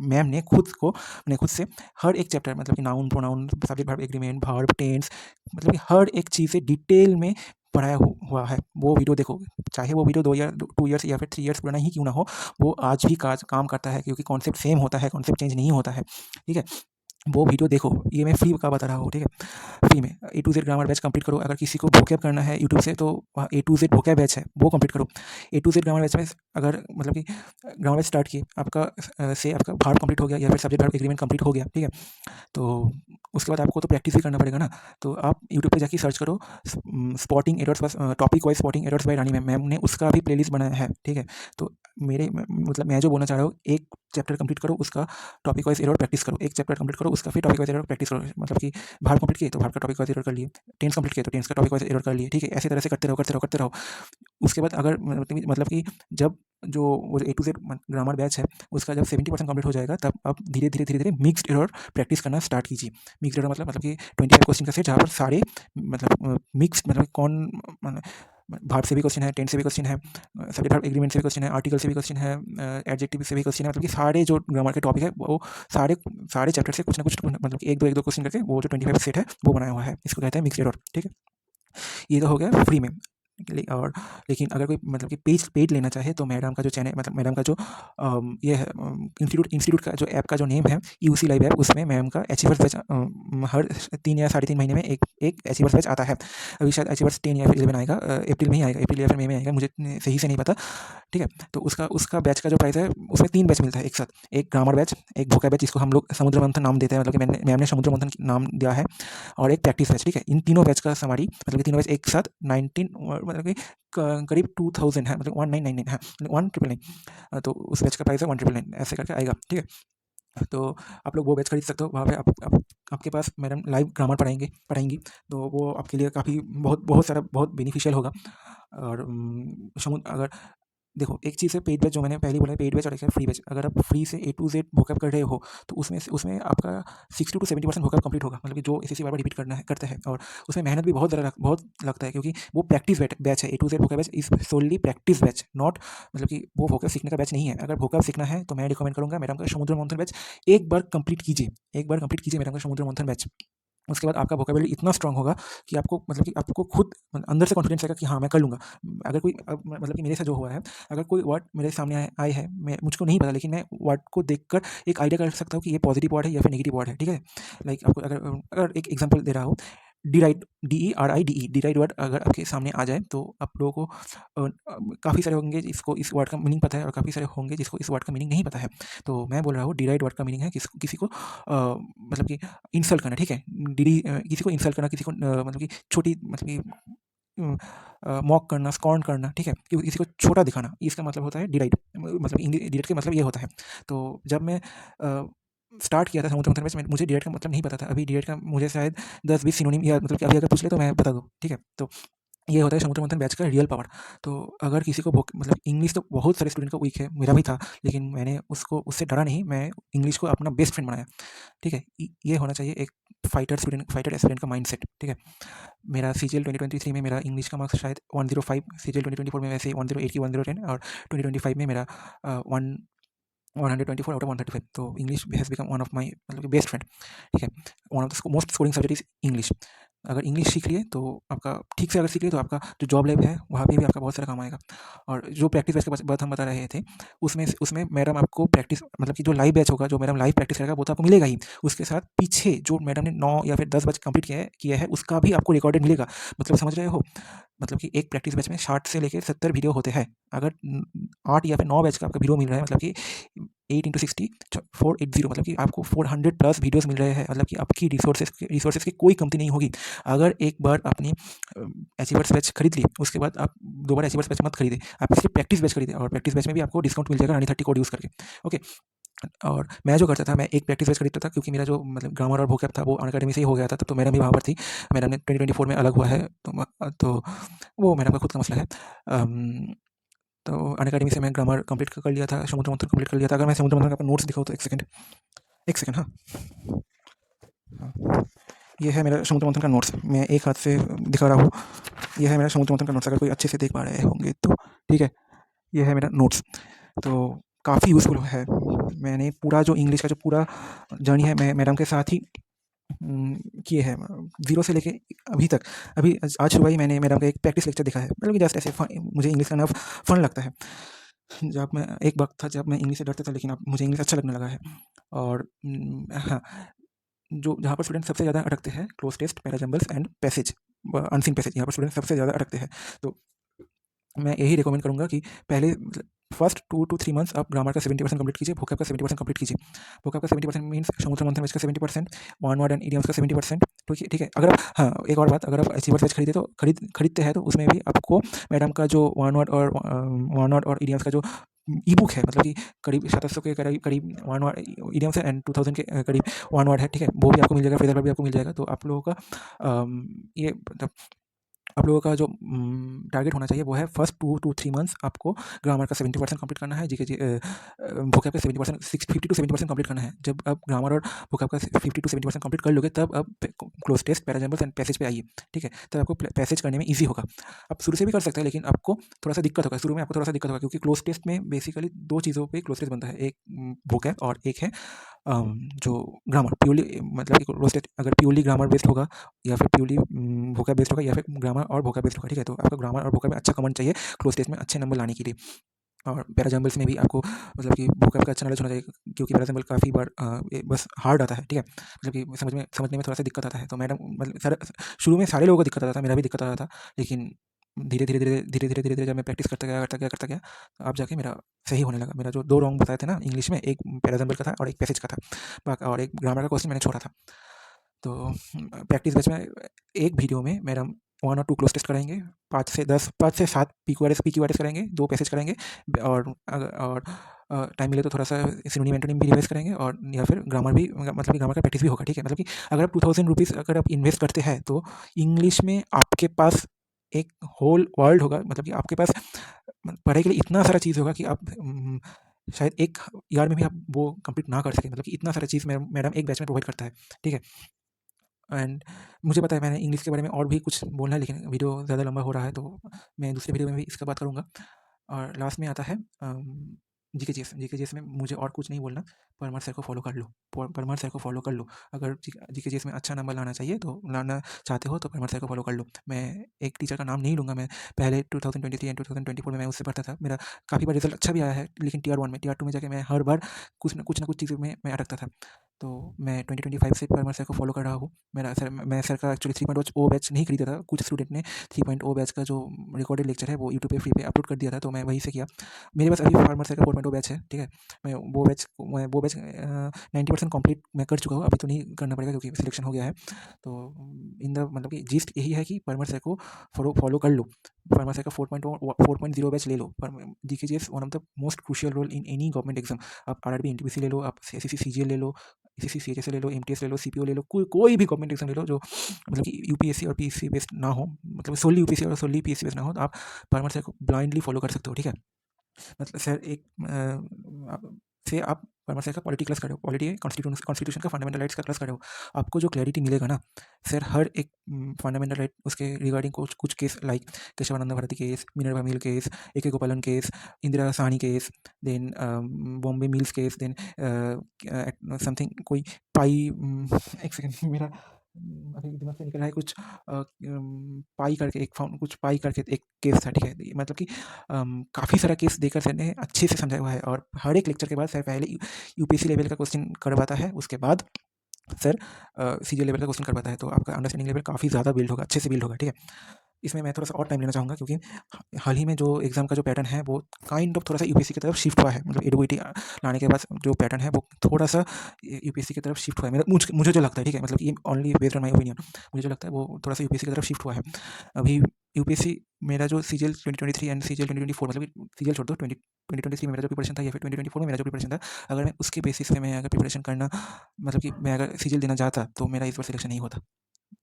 मैम ने खुद से हर एक चैप्टर, मतलब कि noun, pronoun, subject, verb, agreement, verb, tense, मतलब कि हर एक चीज़ से डिटेल में पढ़ाया हुआ है। वो वीडियो देखो, चाहे वो वीडियो 2 ईयर्स या फिर 3 ईयर्स पुराना ही क्यों ना हो, वो आज भी काम करता है, क्योंकि कॉन्सेप्ट सेम होता है, कॉन्सेप्ट चेंज नहीं होता है, ठीक है। वो वीडियो देखो, ये मैं फ्री का बता रहा हूँ, ठीक है। फ्री में A to Z grammar batch complete करो। अगर किसी को वोकैब करना है यूट्यूब से, तो वहाँ ए टू जेड वोकैब बैच है, वो कंप्लीट करो। ए टू जेड ग्रामर बैच में अगर मतलब कि ग्रामर बैच स्टार्ट किए, आपका आपका भार्ब कंप्लीट हो गया या फिर सब्जेक्ट वर्ब एग्रीमेंट कंप्लीट हो गया, ठीक है। तो उसके बाद आपको तो प्रैक्टिस भी करना पड़ेगा ना। तो आप यूट्यूब पे जाके सर्च करो स्पॉटिंग एरर्स बस, topic wise spotting errors by Rani ma'am. Ma'am ने उसका भी प्लेलिस्ट बनाया है, ठीक है। तो मतलब मैं जो बोलना चाह रहा हूँ, एक चैप्टर कंप्लीट करो, उसका टॉपिक वाइज एरर प्रैक्टिस करो। एक चैप्टर कंप्लीट करो, उसका फिर टॉपिक वाइज एरर प्रैक्टिस करो। मतलब कि भार्ब कंप्लीट किए तो भार्ब का टॉपिक वाइज एरर कर लिए, टेंस कंप्लीट किए तो टेंस का टॉपिक वाइज एरर कर लिए, ठीक है। ऐसे तरह से करते रहो। उसके बाद अगर मतलब कि जब जो वो ए टू जेड ग्रामर बैच है, उसका जब 70% कंप्लीट हो जाएगा, तब आप धीरे-धीरे मिक्स्ड एरर प्रैक्टिस करना स्टार्ट कीजिए। मिक्स्ड एरर मतलब कि 25 क्वेश्चन का सेट, जहाँ पर सारे मतलब मिक्स्ड, मतलब कौन मतलब वर्ब से भी क्वेश्चन है, टेंस से भी क्वेश्चन है, सब्जेक्ट वर्ब एग्रीमेंट से भी क्वेश्चन है, आर्टिकल से भी क्वेश्चन है, एडजेक्टिव से भी क्वेश्चन है। मतलब कि सारे जो ग्रामर के टॉपिक है, वो सारे चैप्टर से कुछ ना कुछ, मतलब कि 1-2 क्वेश्चन करके वो जो 25 सेट है, वो बनाया हुआ है। इसको कहते हैं मिक्स्ड एरर, ठीक है। ये तो हो गया फ्री में। और लेकिन अगर कोई मतलब कि पेड लेना चाहे, तो मैडम का जो चैनल, मतलब मैडम का जो ये है इंस्टीट्यूट का जो ऐप का जो नेम है यूसी लाइव ऐप, उसमें मैम का एचीवर्स बैच हर 3 या साढ़े 3 महीने में एक एचीवर्स बैच आता है। अभी शायद एचीवर्स 10 या फिर 11 आएगा, अप्रैल में ही आएगा, अप्रैल या फिर मई में आएगा, मुझे सही से नहीं पता, ठीक है। तो उसका बैच का जो प्राइस है, उसमें 3 बैच मिलता है एक साथ। एक ग्रामर बैच, एक वोकैब बैच, जिसको हम लोग समुद्र मंथन नाम देते हैं, मतलब कि मैम ने समुद्र मंथन नाम दिया है, और एक प्रैक्टिस बैच, ठीक है। इन तीनों बैच का समारी, मतलब कि तीनों बैच एक साथ 19 मतलब कि करीब 2000 है, मतलब 1999 है, 1999। तो उस बैच का प्राइस है 1999, ऐसे करके आएगा, ठीक है। तो आप लोग वो बैच खरीद सकते हो। वहाँ पे आपके पास मैडम लाइव ग्रामर पढ़ाएंगी, तो वो आपके लिए काफ़ी बहुत सारा बहुत बेनिफिशियल होगा। और अगर देखो, एक चीज़ है पेड बैच, जो मैंने पहले बोला, पेड बैच और एक है फ्री बैच। अगर आप फ्री से ए टू जेड वोकैब कर रहे हो, तो उसमें आपका 60 टू 70% वोकैब कंप्लीट होगा। मतलब कि जो एसएससी बार-बार रिपीट करते हैं, और उसमें मेहनत भी बहुत लगता है, क्योंकि वो प्रैक्टिस बैच है। A to Z vocab batch is solely practice batch, not मतलब कि वो वोकैब सीखने का बैच नहीं है। अगर वोकैब सीखना है, तो मैं रिकमेंड करूँगा मैडम का समुद्र मंथन बैच एक बार कंप्लीट कीजिए। मैडम का समुद्र मंथन बैच। उसके बाद आपका वोकेबुलरी इतना स्ट्रांग होगा कि आपको मतलब कि आपको खुद अंदर से कॉन्फिडेंस आएगा कि हाँ, मैं कर लूँगा। अगर कोई मतलब कि मेरे साथ जो हुआ है, अगर कोई वर्ड मेरे सामने आए है, मैं मुझको नहीं पता, लेकिन मैं वर्ड को देखकर एक आइडिया कर सकता हूँ कि ये पॉजिटिव वर्ड है या फिर नेगेटिव वर्ड है, ठीक है? लाइक आपको अगर अगर एक एग्ज़ाम्पल दे रहा हूँ, डीराइट, DERIDE, डीराइट वर्ड अगर आपके सामने आ जाए, तो आप लोगों को काफ़ी सारे होंगे जिसको इस वर्ड का मीनिंग पता है और काफ़ी सारे होंगे जिसको इस वर्ड का मीनिंग नहीं पता है। तो मैं बोल रहा हूँ, डीराइट वर्ड का मीनिंग है किसी को मतलब कि इंसल्ट करना, ठीक है? किसी को इंसल्ट करना, किसी को मतलब कि छोटी मतलब कि मॉक करना, स्कॉर्न करना, ठीक है? कि किसी को छोटा दिखाना, इसका मतलब होता है डिराइड। मतलब डिराइड का मतलब ये होता है। तो जब मैं स्टार्ट किया था समुद्र मंथन में, मुझे डिराइड का मतलब नहीं पता था। अभी डिराइड का मुझे शायद 10-20 सिनोनिम या मतलब कि अभी अगर पूछ ले तो मैं बता दूँ, ठीक है? तो ये होता है समुद्र मंथन बैच का रियल पावर। तो अगर किसी को मतलब इंग्लिश तो बहुत सारे स्टूडेंट का वीक है, मेरा भी था, लेकिन मैंने उससे डरा नहीं, मैं इंग्लिश को अपना बेस्ट फ्रेंड बनाया, ठीक है? ये होना चाहिए एक फाइटर एस्पिरेंट का माइंडसेट, ठीक है? मेरा सीजीएल 2023 में मेरा इंग्लिश का मार्क्स शायद 105, सीजीएल 2024 में वैसे 108 की 110, और 2025 में मेरा 124 आउट ऑफ 135। तो English has become one of my मतलब बेस्ट फ्रेंड, ठीक है? One of the most scoring subject is English. अगर इंग्लिश सीख लिए तो आपका ठीक से अगर सीख लिए तो आपका जो जॉब लाइफ है वहाँ पे भी आपका बहुत सारा काम आएगा। और जो प्रैक्टिस बैच की बात हम बता रहे थे, उसमें उसमें मैडम आपको प्रैक्टिस मतलब कि जो लाइव बैच होगा, जो मैडम लाइव प्रैक्टिस करेगा, वो तो आपको मिलेगा ही। उसके साथ पीछे जो मैडम ने 9 या फिर 10 बैच कंप्लीट किया है उसका भी आपको रिकॉर्डेड मिलेगा। मतलब समझ रहे हो? मतलब कि एक प्रैक्टिस बैच में 60 से लेके 70 वीडियो होते हैं। अगर 8 या फिर 9 बैच का आपका वीडियो मिल रहा है, मतलब कि 8 इंटू 60 480, मतलब कि आपको 400 प्लस वीडियोस मिल रहे हैं। मतलब कि आपकी रिसोर्सेज की कोई कमती नहीं होगी। अगर एक बार आपने अचीवर्स बैच खरीद ली, उसके बाद आप दोबारा अचीवर्स बैच मत खरीदें, आप इसलिए प्रैक्टिस बैच खरीदें, और प्रैक्टिस बैच में भी आपको डिस्काउंट मिल जाएगा रानी 30 कोड यूज़ करके। ओके। और मैं जो करता था, मैं एक प्रैक्टिस बैच खरीदता था, क्योंकि मेरा जो मतलब ग्रामर और वोकैब था वो अनअकैडमी से ही हो गया था। तब तो मैडम भी वहाँ पर थी। मैडम ने 2024 में अलग हुआ है, तो वो मैडम का खुद का मसला है। तो अनअकैडमी से मैं ग्रामर कंप्लीट कर लिया था, समुद्र मंथन कंप्लीट कर लिया था। अगर मैं समुद्र मंथन का आपको नोट्स दिखाऊँ तो एक सेकंड, हाँ। हाँ, ये है मेरा समुद्र मंथन का नोट्स, मैं एक हाथ से दिखा रहा हूँ। ये है मेरा समुद्र मंथन का नोट्स, अगर कोई अच्छे से देख पा रहे होंगे तो, ठीक है? ये है मेरा नोट्स। तो काफ़ी यूज़फुल है। मैंने पूरा जो इंग्लिश का जो पूरा जर्नी है, मैं मैडम के साथ ही किए हैं, ज़ीरो से लेके अभी तक। अभी आज सुबह ही मैंने मैडम का एक प्रैक्टिस लेक्चर देखा है, मतलब कि जस्ट ऐसे मुझे इंग्लिश करना फ़न लगता है। जब मैं एक वक़्त था जब मैं इंग्लिश से डरता था, लेकिन अब मुझे इंग्लिश अच्छा लगने लगा है। और हाँ, जो जहाँ पर स्टूडेंट सबसे ज़्यादा अटकते हैं, cloze test, parajumbles and passage, unseen passage, यहाँ पर स्टूडेंट सबसे ज़्यादा अटकते हैं। तो मैं यही रिकमेंड करूँगा कि पहले मतलब फर्स्ट 2 टू 3 मंथ्स आप ग्रामर का 70% कंप्लीट कीजिए, वोकैब का 70% कंप्लीट कीजिए। वोकैब का 70% मीन्स समुद्र मंथन बैच का 70%, वन वर्ड एंड इडियम्स का 70%, ठीक है? अगर आप, हाँ, एक और बात, अगर आप अचीवर्स बैच खरीदते हैं तो उसमें भी आपको मैडम का जो वन वर्ड और इडियम्स का जो ई बुक है, मतलब कि करीब 700 के करीब करीब वन वर्ड इडियम्स है, एंड 2000 के करीब वन वर्ड है, ठीक है? वो भी आपको मिल जाएगा, फ्रेजर वर्ड भी आपको मिल जाएगा। तो आप लोगों का ये मतलब आप लोगों का जो टारगेट होना चाहिए वो है फर्स्ट 2 टू 3 मंथ्स आपको ग्रामर का 70% कंप्लीट करना है, जीके वोकैब का 70%, 50 टू 70% कंप्लीट करना है। जब आप ग्रामर और वोकैब का 50 टू 70% कंप्लीट कर लोगे, तब आप cloze test, parajumbles and passage पे आइए, ठीक है? तब आपको पैसेज करने में ईजी होगा। आप शुरू से भी कर सकते हैं, लेकिन आपको थोड़ा सा दिक्कत होगा, शुरू में आपको थोड़ा सा दिक्कत होगा, क्योंकि क्लोज टेस्ट में बेसिकली दो चीज़ों पे क्लोज टेस्ट बनता है, एक वोकैब और एक है जो ग्रामर प्योरली, मतलब कि क्लोज टेस्ट अगर प्योरली ग्रामर बेस्ड होगा या फिर प्योरली वोकैब बेस्ड होगा, या फिर ग्रामर और वोकैब बेस्ड होगा, ठीक है? तो आपको ग्रामर और वोकैब में अच्छा कमांड चाहिए क्लोज टेस्ट में अच्छे नंबर लाने के लिए। और पैराजम्बल्स में भी आपको मतलब कि वोकैब का अच्छा नॉलेज होना चाहिए, क्योंकि पैराजम्बल काफ़ी बार ये बस हार्ड आता है, ठीक है? मतलब कि समझने में थोड़ा सा दिक्कत आता है। तो मैडम मतलब शुरू में सारे लोगों को दिक्कत आता था, मेरा भी दिक्कत आता था, लेकिन धीरे धीरे जब मैं प्रैक्टिस करता गया, अब जाके मेरा सही होने लगा। मेरा जो 2 रॉन्ग बताए थे ना इंग्लिश में, एक पैराजम्बल का था और एक पैसेज का था, और एक ग्रामर का क्वेश्चन मैंने छोड़ा था। तो प्रैक्टिस बैच में एक वीडियो में मैडम 1 और 2 क्लोज टेस्ट कराएँगे, 5 से 7 पीक्यूआरएस कराएँगे, 2 पैसेज कराएँगे, और टाइम मिले तो थोड़ा-सा सिनोनिम एंटोनिम भी रिवाइज़ करेंगे, और या फिर ग्रामर भी, मतलब कि ग्रामर का प्रैक्टिस भी होगा, ठीक है? मतलब कि अगर आप 2000 रुपीज़ अगर आप इन्वेस्ट करते हैं, तो इंग्लिश में आपके पास एक होल वर्ल्ड होगा, मतलब कि आपके पास पढ़ाई के लिए इतना सारा चीज़ होगा कि आप शायद 1 ईयर में भी आप वो कंप्लीट ना कर सकें, मतलब कि इतना सारा चीज़ मैडम एक बैच में प्रोवाइड करता है, ठीक है? एंड मुझे पता है मैंने इंग्लिश के बारे में और भी कुछ बोलना है, लेकिन वीडियो ज़्यादा लंबा हो रहा है, तो मैं दूसरे वीडियो में भी इसका बात करूँगा। और लास्ट में आता है जीके में मुझे और कुछ नहीं बोलना, परमार सर को फ़ॉलो कर लो, परमार सर को फ़ॉलो कर लो। अगर जीके में अच्छा नंबर लाना चाहिए तो लाना चाहते हो तो परमार सर को फ़ॉलो कर लो। मैं एक टीचर का नाम नहीं लूँगा, मैं पहले 2023 एंड 2024 में मैं उससे पढ़ता था। मेरा काफ़ी बार रिज़ल्ट अच्छा भी आया है, लेकिन टियर 1 में, टियर 2 में जाके मैं हर बार कुछ न कुछ चीज़ों में मैं अटकता था। तो मैं 2025 से परमार सर को फ़ॉलो कर रहा हूँ। मैं सर का एक्चुअली 3.0 बैच नहीं खरीदा था। कुछ स्टूडेंट ने 3.0 बैच का जो रिकॉर्डेड लेक्चर है वो यूट्यूब पे फ्री पे अपलोड कर दिया था, तो मैं वहीं से किया। मेरे पास अभी परमार सर का 4.0 बैच है, ठीक है? मैं वो बैच 90% कंप्लीट मैं कर चुका हूँ, अभी तो नहीं करना पड़ेगा क्योंकि सिलेक्शन हो गया है। तो इन द मतलब कि जीस्ट यही है कि परमार सर को फॉलो कर लो। परमार सर का 4.0 बैच ले लो। GKGS one of the most crucial role in any government exam. आप आरआरबी, एनटीपीसी ले लो, आप एसएससी सीजीएल ले लो, एसएससी सीएचएस ले लो, एमटीएस ले लो, सीपीओ ले लो, कोई भी गवर्नमेंट एग्जाम ले लो जो मतलब कि यूपीएससी और पीएससी बेस्ड ना हो, मतलब सोनली यूपीएससी और सोनली पीएससी बेस्ड ना हो, तो आप परमार सर को ब्लाइंडली फॉलो कर सकते हो, ठीक है? मतलब सर एक से आप परमार सर का पॉलिटी क्लास कर रहे हो, पॉलिटी कॉन्स्टिट्यूशन का फंडामेंटल राइट्स का क्लास कर रहे हो, आपको जो क्लैरिटी मिलेगा ना सर, हर एक फंडामेंटल राइट उसके रिगार्डिंग कुछ case like Keshavananda Bharati case, Minerva mill case, A K Gopalan case, Indira Sawhney case, then Bombay mills case, then something कोई पाई एक सेकंड मेरा अभी दिमाग से निकल रहा है कुछ पाई करके कुछ पाई करके एक केस था, ठीक है? मतलब कि काफ़ी सारा केस देकर सर ने अच्छे से समझाया हुआ है, और हर एक लेक्चर के बाद सर पहले यूपीएससी लेवल का क्वेश्चन करवाता है, उसके बाद सर सीजीएल लेवल का क्वेश्चन करवाता है, तो आपका अंडरस्टैंडिंग लेवल काफ़ी ज़्यादा बिल्ड होगा, अच्छे से बिल्ड होगा, ठीक है? इसमें मैं थोड़ा सा और टाइम लेना चाहूँगा क्योंकि हाल ही में जो एग्ज़ाम का जो पैटर्न है वो काइंड ऑफ थोड़ा सा यूपीएससी की तरफ शिफ्ट हुआ है। मतलब एडोबिटी लाने के बाद जो पैटर्न है वो थोड़ा सा यूपीएससी की तरफ शिफ्ट हुआ है। मुझे जो लगता है, ठीक है? मतलब ये only based on my opinion, मुझे जो लगता है वो थोड़ा सा यूपीएससी की तरफ शिफ्ट हुआ है। अभी यूपीएससी मेरा जो सीजीएल 2023 एंड सीजीएल 2024, मतलब कि सीजीएल छोड़ दो, 2023 में मेरा जो प्रिपरेशन था या फिर 2024 में मेरा जो प्रिपरेशन था, अगर मैं उसके बेसिस पे मैं अगर प्रिपरेशन करना, मतलब कि मैं अगर सीजीएल देना चाहता तो मेरा इस बार सिलेक्शन नहीं होता।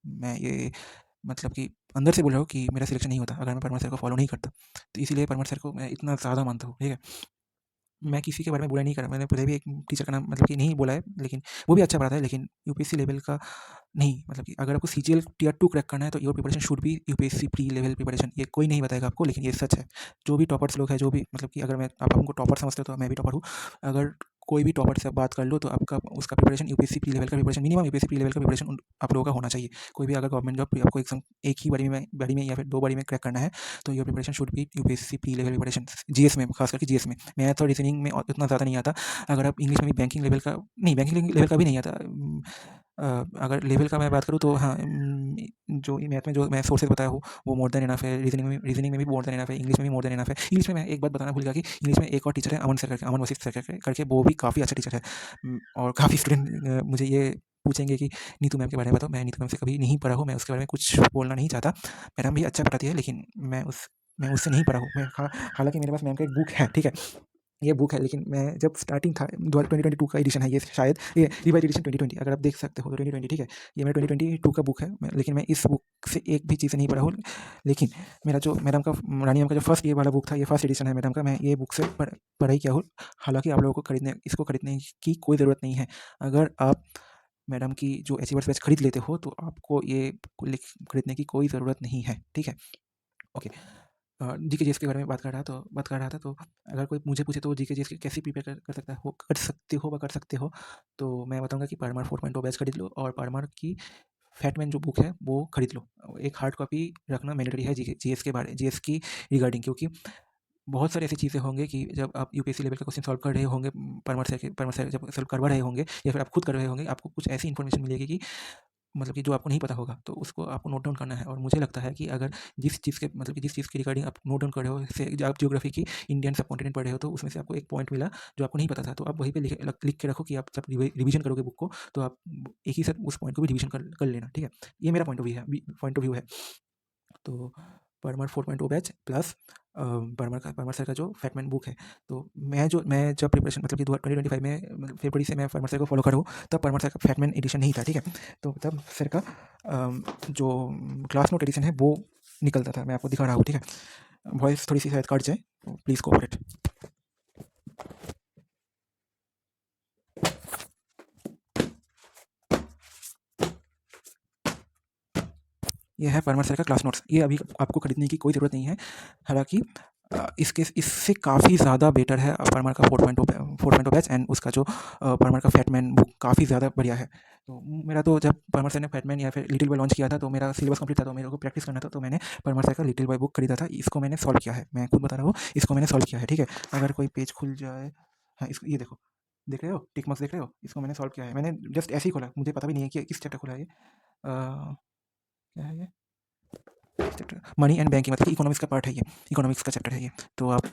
मैं ये मतलब कि अंदर से बोल रहा हूँ कि मेरा सिलेक्शन नहीं होता अगर मैं परमार सर को फॉलो नहीं करता। तो इसीलिए परमार सर को मैं इतना ज़्यादा मानता हूँ, ठीक है? मैं किसी के बारे में बुराई नहीं कर रहा, मैंने पहले भी एक टीचर का नाम मतलब कि नहीं बोला है, लेकिन वो भी अच्छा पढ़ाता है, लेकिन यूपीएससी लेवल का नहीं। मतलब कि अगर आपको सीजीएल टियर 2 क्रैक करना है तो your preparation should be UPSC pre level preparation. ये कोई नहीं बताएगा आपको, लेकिन ये सच है। जो भी टॉपर्स लोग हैं, जो भी मतलब कि अगर आप हमको टॉपर समझते हो तो मैं भी टॉपर हूँ। अगर कोई भी टॉपर से आप बात कर लो तो आपका उसका प्रिपरेशन यूपीएससी प्री लेवल का preparation, minimum UPSC pre level का प्रिपरेशन आप लोगों का होना चाहिए। कोई भी अगर गवर्नमेंट जॉब आपको एग्जाम एक ही बारी में या फिर 2 बारी में क्रैक करना है तो your preparation should be UPSC pre level preparation. GS में, खास करके जीएस में, मैथ और रीजनिंग में उतना ज़्यादा नहीं आता। अगर आप इंग्लिश में भी बैंकिंग लेवल का नहीं, बैंकिंग लेवल का भी नहीं आता। अगर लेवल का मैं बात करूँ तो हाँ, जो मैथ में जो मैं सोर्सेज बताया हूँ वो मोर देन इनफ है। रीजनिंग में भी मोर देन इनफ है। इंग्लिश में भी मोर देन इनफ है। इंग्लिश में मैं एक बात बताना भूल गया कि इंग्लिश में एक और टीचर है, अमन वशिष्ठ सर करके, वो भी काफ़ी अच्छा टीचर है। और काफ़ी स्टूडेंट मुझे ये पूछेंगे कि नीतू मैम के बारे में बताओ। मैं नीतू मैम से कभी नहीं पढ़ा हूँ, मैं उसके बारे में कुछ बोलना नहीं चाहता। मैडम भी अच्छा पढ़ाती है, लेकिन मैं उससे नहीं पढ़ा हूँ। हालाँकि मेरे पास मैम का एक बुक है, ठीक है? ये बुक है, लेकिन मैं जब स्टार्टिंग था 2022 का एडिशन है ये, शायद ये रिवाइज एडिशन 2020, अगर आप देख सकते हो तो 2020, ठीक है? ये मेरा 2022 का बुक है, लेकिन मैं इस बुक से एक भी चीज़ नहीं पढ़ा हूँ। लेकिन मेरा जो मैडम का, रानी मैम का जो फर्स्ट ये वाला बुक था, ये फर्स्ट एडिशन है मैडम का, मैं ये बुक से पढ़ाई किया हूँ। हालाँकि आप लोगों को इसको खरीदने की कोई ज़रूरत नहीं है। अगर आप मैडम की जो अचीवर्स बैच खरीद लेते हो तो आपको ये खरीदने की कोई ज़रूरत नहीं है, ठीक है? ओके। जीके-जीएस के बारे में बात कर रहा था, तो अगर कोई मुझे पूछे तो जीके-जीएस की कैसे प्रिपेयर कर सकते हो, तो मैं बताऊँगा कि परमार 4.0 बैच खरीद लो और परमार की फैटमैन जो बुक है वो खरीद लो। एक हार्ड कॉपी रखना मैंडेटरी है जीएस की रिगार्डिंग, क्योंकि बहुत सारी ऐसी चीज़ें होंगी कि जब आप यूपीएससी लेवल का क्वेश्चन सॉल्व कर रहे होंगे, परमार सर जब सॉल्व करवा रहे होंगे या फिर आप खुद कर रहे होंगे, आपको कुछ ऐसी इन्फॉर्मेशन मिलेगी कि मतलब कि जो आपको नहीं पता होगा, तो उसको आपको नोट डाउन करना है। और मुझे लगता है कि अगर जिस चीज़ के रिगार्डिंग आप नोट डाउन कर रहे हो, जैसे आप ज्योग्राफी की इंडियन सबकॉन्टिनेंट पढ़ रहे हो, तो उसमें से आपको एक पॉइंट मिला जो आपको नहीं पता था, तो आप वहीं पे लिख के रखो कि आप जब रिवीजन करोगे बुक को, तो आप एक ही साथ उस पॉइंट को भी रिवीजन कर लेना, ठीक है? ये मेरा पॉइंट ऑफ व्यू है। तो Parmar 4.0 batch plus Parmar sir का जो फैटमैन बुक है, तो मैं जब प्रिपरेशन मतलब कि 2025 में मतलब फरवरी से मैं परमार सर को फॉलो कर रहा हूँ, तब परमार सर का फैटमैन एडिशन नहीं था, ठीक है? तो तब सर का जो क्लास नोट एडिशन है वो निकलता था। मैं आपको दिखा रहा हूँ, ठीक है? वॉइस थोड़ी सी शायद कट जाए, प्लीज़ कोऑपरेट। ये है परमार सर का क्लास नोट्स। ये अभी आपको खरीदने की कोई ज़रूरत नहीं है। हालाँकि इससे काफ़ी ज़्यादा बेटर है परमार का 4.0 बैच, एंड उसका जो परमार का फैटमैन बुक काफ़ी ज़्यादा बढ़िया है। तो मेरा तो जब परमार सर ने फैटमैन या फिर लिटिल बॉय लॉन्च किया था तो मेरा सिलेबस कंप्लीट था, तो मेरे को प्रैक्टिस करना था, तो मैंने परमार सर का लिटिल बॉय बुक खरीदा था। इसको मैंने सॉल्व किया है, मैं खुद बता रहा हूँ, इसको मैंने सॉल्व किया है, ठीक है। अगर कोई पेज खुल जाए, हाँ, इसको ये देखो, देख रहे हो टिक मार्क्स, देख रहे हो, इसको मैंने सॉल्व किया है। मैंने जस्ट ऐसे ही खोला, मुझे पता भी नहीं है कि किस चैप्टर खुला है ये। क्या है ये चैप्टर, मनी एंड बैंकिंग, मतलब कि इकोनॉमिक्स का पार्ट है ये, इकोनॉमिक्स का चैप्टर है ये। तो आप,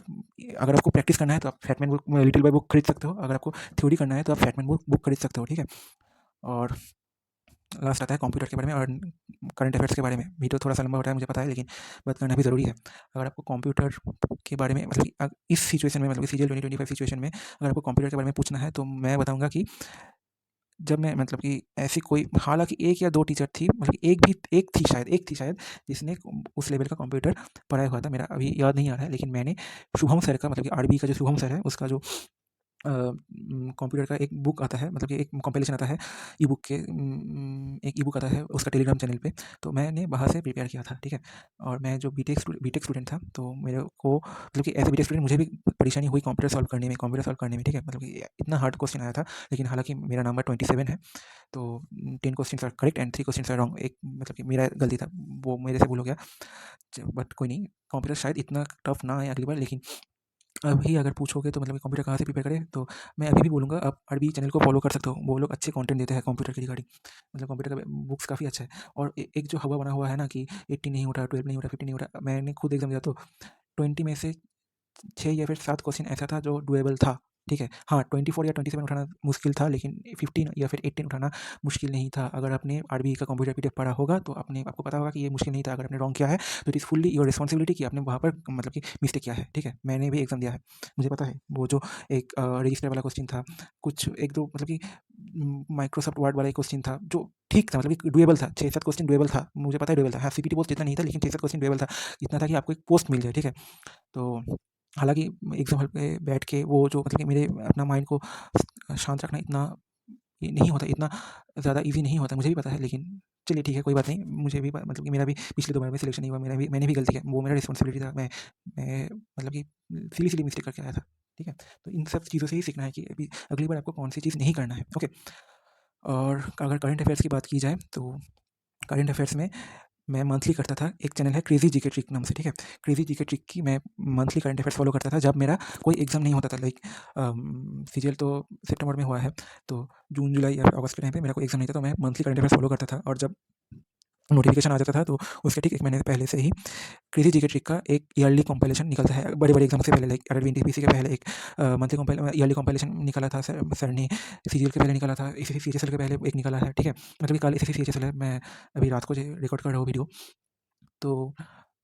अगर आपको प्रैक्टिस करना है तो आप Fat Man book, Little Boy book खरीद सकते हो। अगर आपको थ्योरी करना है तो आप फैटमैन बुक खरीद सकते हो, ठीक है। और लास्ट आता है कंप्यूटर के बारे में और करंट अफेयर्स के बारे में। वीडियो थोड़ा सा लंबा हो रहा है, मुझे पता है, लेकिन बात करना भी ज़रूरी है। अगर आपको कंप्यूटर के बारे में, मतलब कि इस सिचुएशन में, मतलब कि CGL 2025 सिचुएशन में अगर आपको कंप्यूटर के बारे में पूछना है तो मैं बताऊंगा कि जब मैं, मतलब कि ऐसी कोई, हालाँकि 1 या 2 टीचर थी, मतलब कि एक थी शायद जिसने उस लेवल का कंप्यूटर पढ़ाया हुआ था। मेरा अभी याद नहीं आ रहा है, लेकिन मैंने शुभम सर का, मतलब कि आरबी का जो शुभम सर है, उसका जो कंप्यूटर का एक बुक आता है, मतलब कि एक कंपाइलेशन आता है ई-बुक के, एक ई-बुक आता है उसका टेलीग्राम चैनल पे, तो मैंने वहाँ से प्रिपेयर किया था, ठीक है। और मैं जो बीटेक स्टूडेंट था, तो मेरे को, मतलब कि एज़ अ बीटेक स्टूडेंट मुझे भी परेशानी हुई कंप्यूटर सॉल्व करने में, ठीक है। मतलब कि इतना हार्ड क्वेश्चन आया था, लेकिन हालाँकि मेरा नंबर 27 है, तो 10 questions are correct and 3 questions are wrong. एक, मतलब कि मेरा गलती था, वो मेरे से भूल हो गया। बट कोई नहीं, कंप्यूटर शायद इतना टफ ना आए अगली बार, लेकिन अभी अगर पूछोगे तो, मतलब कि कंप्यूटर कहाँ से प्रिपेयर करें, तो मैं अभी भी बोलूँगा आप अरबी चैनल को फॉलो कर सकते हो। वो लोग अच्छे कंटेंट देते हैं कंप्यूटर के रिगार्डिंग, मतलब कंप्यूटर का बुक्स काफ़ी अच्छा है। और एक जो हवा बना हुआ है ना कि 18 नहीं उठा, 12 नहीं उठा, 15 नहीं उठा, मैंने खुद एग्जाम दिया तो 20 में से 6 या फिर 7 क्वेश्चन ऐसा था जो डुएबल था, ठीक है। हाँ, 24 या 27 उठाना मुश्किल था, लेकिन 15 या फिर 18 उठाना मुश्किल नहीं था। अगर आपने आरबीआई का कंप्यूटर पीडीएफ पढ़ा होगा तो आपको पता होगा कि ये मुश्किल नहीं था। अगर आपने रॉन्ग किया है तो it is fully your responsibility कि आपने वहाँ पर, मतलब कि मिस्टेक किया है, ठीक है। मैंने भी एग्जाम दिया है, मुझे पता है। वो जो एक रजिस्टर वाला क्वेश्चन था, कुछ एक दो, मतलब कि माइक्रोसॉफ्ट वर्ड वाला एक क्वेश्चन था जो ठीक था, मतलब कि डुएबल था। 6-7 क्वेश्चन डुएबल था, मुझे पता है डुएबल था। हाँ, सीपीटी पोस्ट जितना नहीं था, लेकिन 6-7 क्वेश्चन डुएबल था। इतना था कि आपको एक पोस्ट मिल जाए, ठीक है। तो हालाँकि एग्ज़ाम हॉल पे बैठ के वो जो, मतलब कि मेरे अपना माइंड को शांत रखना इतना ये नहीं होता, इतना ज़्यादा ईज़ी नहीं होता, मुझे भी पता है। लेकिन चलिए ठीक है, कोई बात नहीं। मुझे भी मतलब कि मेरा भी पिछले 2 बार में सिलेक्शन नहीं हुआ, मैंने भी गलती की, वो मेरा रिस्पॉन्सिबिलिटी था। मैं मतलब कि सिली मिस्टेक करके आया था, ठीक है। तो इन सब चीज़ों से ही सीखना है कि अभी अगली बार आपको कौन-सी चीज़ नहीं करना है, ओके। और अगर करंट अफेयर्स की बात की जाए तो करंट अफेयर्स में मैं मंथली करता था, एक चैनल है क्रेज़ी जीके ट्रिक नाम से, ठीक है। क्रेज़ी जीके ट्रिक की मैं मंथली करंट अफेयर्स फॉलो करता था जब मेरा कोई एग्ज़ाम नहीं होता था। लाइक सीजीएल तो सितंबर में हुआ है, तो जून, जुलाई या अगस्त के टाइम पे मेरा कोई एग्ज़ाम नहीं था, तो मैं मंथली करंट अफेयर्स फॉलो करता था। और जब नोटिफ़िकेशन आ जाता था तो उसके ठीक 1 महीने पहले से ही क्रेज़ी जीके ट्रिक का एक ईयरली कंपाइलेशन निकलता है। बड़े-बड़े एग्ज़ाम से पहले, लाइक RRB एनटीपीसी के पहले एक मंथली ईयरली कंपाइलेशन निकाला था सर ने। सीजीएल के पहले निकाला था, एसएससी सीएचएसएल के पहले एक निकाला है, ठीक है। मतलब कि कल एसएससी सीएचएसएल है, मैं अभी रात को जो रिकॉर्ड कर रहा हूँ वीडियो, तो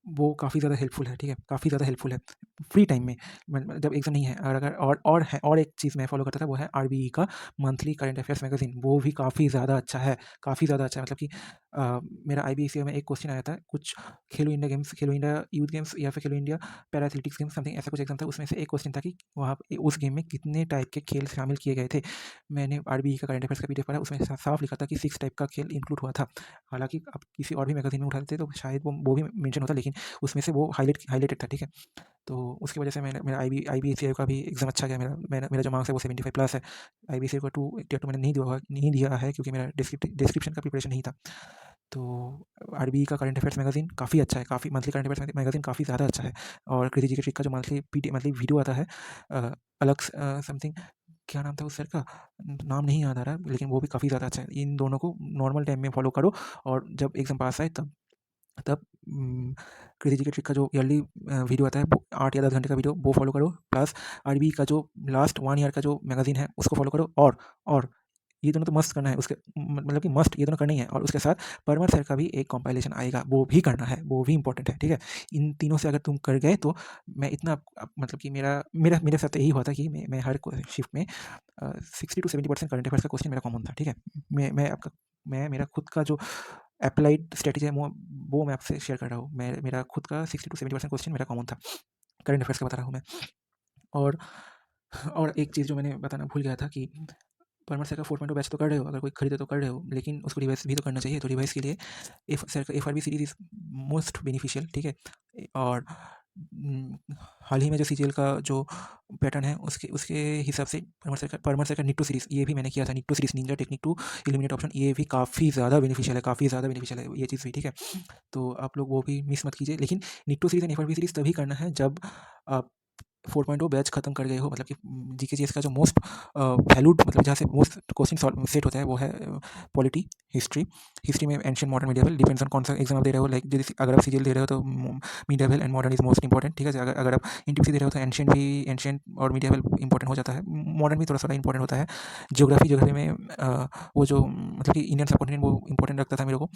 वो काफ़ी ज़्यादा हेल्पफुल है, ठीक है, काफ़ी ज़्यादा हेल्पफुल है। फ्री टाइम में जब एग्ज़ाम नहीं है, और अगर और है, और एक चीज़ मैं फ़ॉलो करता था, वो है आरबीई का मंथली करंट अफेयर्स मैगज़ीन। वो भी काफ़ी ज़्यादा अच्छा है, काफ़ी ज़्यादा अच्छा है। मतलब कि मेरा आईबीएसई में एक क्वेश्चन आया था, कुछ खेलो इंडिया गेम्स, खेलो इंडिया यूथ गेम्स या फिर खेलो India para athletics games, something ऐसा कुछ एग्ज़ाम था। उसमें से एक क्वेश्चन था कि वहाँ पे उस गेम में कितने टाइप के खेल शामिल किए गए थे। मैंने आरबीई का करंट अफेयर्स का पीडीएफ पढ़ा, उसमें साफ लिखा था कि 6 टाइप का खेल इंक्लूड हुआ था। हालाँकि आप किसी और भी मैगज़ीन में उठाते तो शायद वो भी मेंशन होता, लेकिन उसमें से वो हाइलाइटेड था, ठीक है। तो उसकी वजह से मैंने मेरा आईबीएसई का भी एग्ज़ाम अच्छा गया। मेरा जो मार्क्स है वो 75 प्लस है। आईबीएसई का टियर 2 मैंने नहीं दिया है क्योंकि मेरा डिस्क्रिप्शन का प्रिपरेशन नहीं था। तो आरबीई का करंट अफेयर्स मैगज़ीन काफ़ी अच्छा है, काफ़ी मंथली करंट अफेयर्स मैगज़ीन काफ़ी ज़्यादा अच्छा है। और क्रेज़ी जीके ट्रिक का जो मंथली वीडियो आता है, अलग समथिंग, क्या नाम था उस सर का? नाम नहीं याद आ रहा, लेकिन वो भी काफ़ी ज़्यादा अच्छा है। इन दोनों को नॉर्मल टाइम में फॉलो करो, और जब एग्ज़ाम पास आए तब तब क्रेज़ी जीके ट्रिक का जो ईयरली वीडियो आता है, वो 8 या 10 घंटे का वीडियो, वो फॉलो करो। प्लस आरबी का जो लास्ट 1 ईयर का जो मैगज़ीन है उसको फॉलो करो। और ये दोनों तो मस्ट करना है, उसके मतलब कि मस्ट ये दोनों करना ही है। और उसके साथ परमार सर का भी एक कंपाइलेशन आएगा, वो भी करना है, वो भी इम्पोर्टेंट है, ठीक है। इन तीनों से अगर तुम कर गए तो मैं इतना मतलब कि मेरा मेरा मेरे साथ यही हुआ था कि मैं हर शिफ्ट में 60 टू 70% करंट अफेयर्स का क्वेश्चन मेरा कॉमन था, ठीक है। मैं मेरा खुद का जो एप्लाइड स्ट्रैटेजी है वो मैं आपसे शेयर कर रहा हूँ। मेरा खुद का 60 टू 70% क्वेश्चन मेरा कॉमन था, करंट अफेयर्स का बता रहा हूँ मैं। और एक चीज़ जो मैंने बताना भूल गया था कि परमार सर का 4.0 बैच तो कर रहे हो, अगर कोई खरीदे तो कर रहे हो, लेकिन उसको रिवाइज़ भी तो करना चाहिए। तो रिवाइज़ के लिए सर का FRB series is most beneficial, ठीक है। और हाल ही में जो सीजीएल का जो पैटर्न है उसके उसके हिसाब से परमर सर का निट्टो सीरीज़ ये भी मैंने किया था। निट्टो series ninja technique to illuminate option ये भी काफ़ी ज़्यादा बेनिफिशियल है, काफ़ी ज़्यादा बेनिफिशियल है ये चीज़ भी, ठीक है? तो आप लोग वो भी मिस मत कीजिए। लेकिन Nitto series and FRP series तभी करना है जब आप 4.0 बैच खत्म कर गए हो, मतलब कि जीके का जो मोस्ट वैल्यूड, मतलब जहाँ से मोस्ट क्वेश्चन सॉल्व सेट होता है वो है पॉलिटी, हिस्ट्री। हिस्ट्री में ancient, modern, medieval, depends on कौन सा एग्जाम आप दे रहे हो। लाइक जैसे अगर आप सीजीएल दे रहे हो तो medieval and modern is most important, ठीक है? अगर आप एनटीपीसी दे रहे हो तो एंशिएंट और मिडिएवल इंपॉर्टेंट हो जाता है। मॉडर्न भी थोड़ा सा इंपॉर्टेंट होता है। ज्योग्राफी में वो जो मतलब कि इंडियन सबकॉन्टिनेंट वो इंपॉर्टेंट लगता था मेरे को।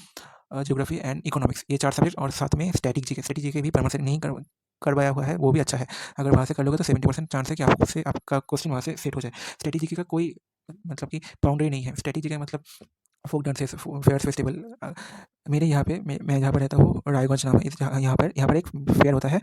ज्योग्राफी एंड इकोनॉमिक्स ये 4 सब्जेक्ट, और साथ में स्टैटिक जीके भी परमानेंट नहीं करवाया हुआ है, वो भी अच्छा है। अगर वहाँ से कर लोगे तो 70% चांस है कि आपका क्वेश्चन वहाँ से सेट हो जाए। स्टैटिक जीके का कोई मतलब कि बाउंड्री नहीं है। स्टैटिक जीके का मतलब फोक डांसेस, फेयर्स फेस्टिवल। मेरे यहाँ पे मैं जहाँ पर रहता हूँ, रायगंज नाम है यहाँ पर एक फेयर होता है,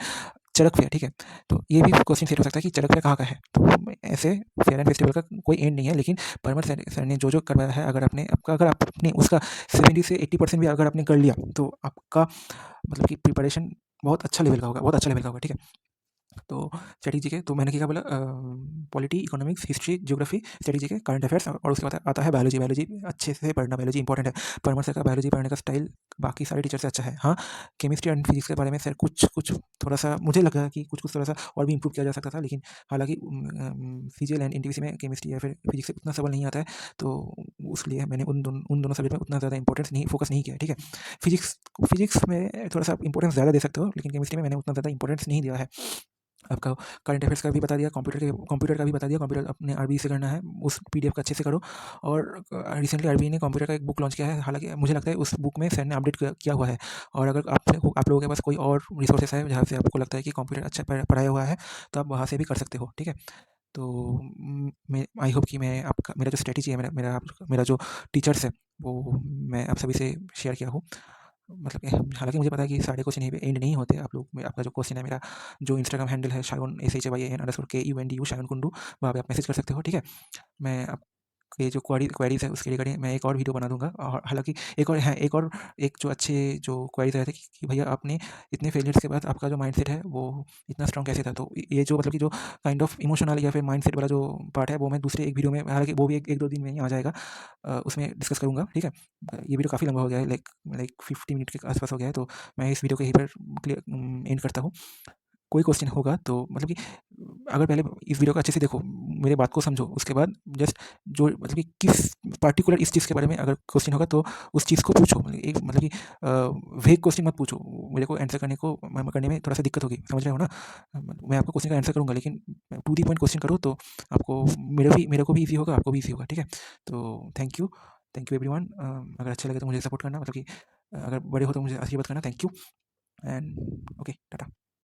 चरक फेयर, ठीक है? तो ये भी क्वेश्चन सेट हो सकता है कि चरक फेयर कहाँ का है। तो ऐसे फेयर एंड फेस्टिवल का कोई एंड नहीं है। लेकिन परमर सर ने जो करवाया है, अगर आपने उसका 70 से 80% भी अगर आपने कर लिया तो आपका मतलब कि प्रिपरेशन बहुत अच्छा लेवल का होगा, बहुत अच्छा लेवल का होगा, ठीक है? तो स्ट्रेटेजी के तो मैंने क्या बोला, polity, economics, history, geography, strategy के करंट अफेयर्स, और उसके बाद आता है बायोलॉजी। बायोलॉजी अच्छे से पढ़ना, बायोलॉजी इंपॉर्टेंट है। परमार सर का बायोलॉजी पढ़ने का स्टाइल बाकी सारे टीचर से अच्छा है। हाँ, केमिस्ट्री एंड फिजिक्स के बारे में सर कुछ कुछ थोड़ा सा मुझे लगा कि कुछ कुछ थोड़ा सा और भी इंप्रूव किया जा सकता था। लेकिन हालांकि सीजीएल एंड एनटीपीसी में केमिस्ट्री या फिर फिजिक्स से उतना सवाल नहीं आता है, तो उसलिए मैंने उन दोनों सब्जेक्ट में उतना ज़्यादा इंपॉर्टेंस नहीं, फोकस नहीं किया है, ठीक है? फिजिक्स फिजिक्स में थोड़ा सा इंपॉर्टेंस ज़्यादा दे सकते हो, लेकिन केमिस्ट्री में मैंने उतना ज़्यादा इंपॉर्टेंस नहीं दिया है। आपका करंट अफेयर्स का भी बता दिया, कंप्यूटर का भी बता दिया। कंप्यूटर अपने आरबी से करना है, उस पीडीएफ का अच्छे से करो। और रिसेंटली आरबी ने कंप्यूटर का एक बुक लॉन्च किया है, हालांकि मुझे लगता है उस बुक में सर ने अपडेट किया हुआ है। और अगर आप लोगों के पास कोई और रिसोर्सेस है जहाँ से आपको लगता है कि कंप्यूटर अच्छा पढ़ाया हुआ है, तो आप वहाँ से भी कर सकते हो, ठीक है? तो मैं आई होप कि मैं आपका मेरा जो स्ट्रेटेजी है, मेरा जो टीचर्स है, वो मैं आप सभी से शेयर किया हूँ। मतलब कि हालांकि मुझे पता है कि सारे क्वेश्चन यहीं पे एंड नहीं होते। आप लोग आपका जो क्वेश्चन है, मेरा जो इंस्टाग्राम हैंडल है शायन SHAYAN_KUNDU शायन कुंडू, वहाँ पे आप मैसेज कर सकते हो, ठीक है? मैं आपके जो क्वेरीज है उसके रिगार्डिंग मैं एक और वीडियो बना दूंगा। और हालांकि एक जो अच्छे जो क्वेरीज आए थे कि भैया आपने इतने फेलियर्स के बाद आपका जो माइंडसेट है वो इतना स्ट्रांग कैसे था। तो ये जो मतलब कि जो काइंड ऑफ इमोशनल या फिर माइंडसेट वाला जो पार्ट है, वो मैं दूसरे एक वीडियो में, हालांकि वो भी एक दो दिन में ही आ जाएगा, उसमें डिस्कस करूंगा, ठीक है? ये वीडियो काफ़ी लंबा हो गया है, लाइक 50 मिनट के आसपास हो गया है, तो मैं इस वीडियो को यहीं पर एंड करता हूँ। कोई क्वेश्चन होगा तो मतलब कि अगर पहले इस वीडियो को अच्छे से देखो, मेरे बात को समझो, उसके बाद जस्ट जो मतलब कि किस पार्टिकुलर इस चीज़ के बारे में अगर क्वेश्चन होगा तो उस चीज़ को पूछो। मतलब कि वेग क्वेश्चन मत पूछो। मेरे को आंसर करने में थोड़ा सा दिक्कत होगी, समझ रहे हो ना? मैं आपको क्वेश्चन का आंसर करूँगा, लेकिन टू दी पॉइंट क्वेश्चन करो तो आपको मेरे को भी ईजी होगा, आपको भी ईजी होगा, ठीक है? तो थैंक यू एवरीवन। अगर अच्छा लगे तो मुझे सपोर्ट करना, मतलब कि अगर बड़े हो तो मुझे आशीर्वाद करना। Thank you and okay, Tata.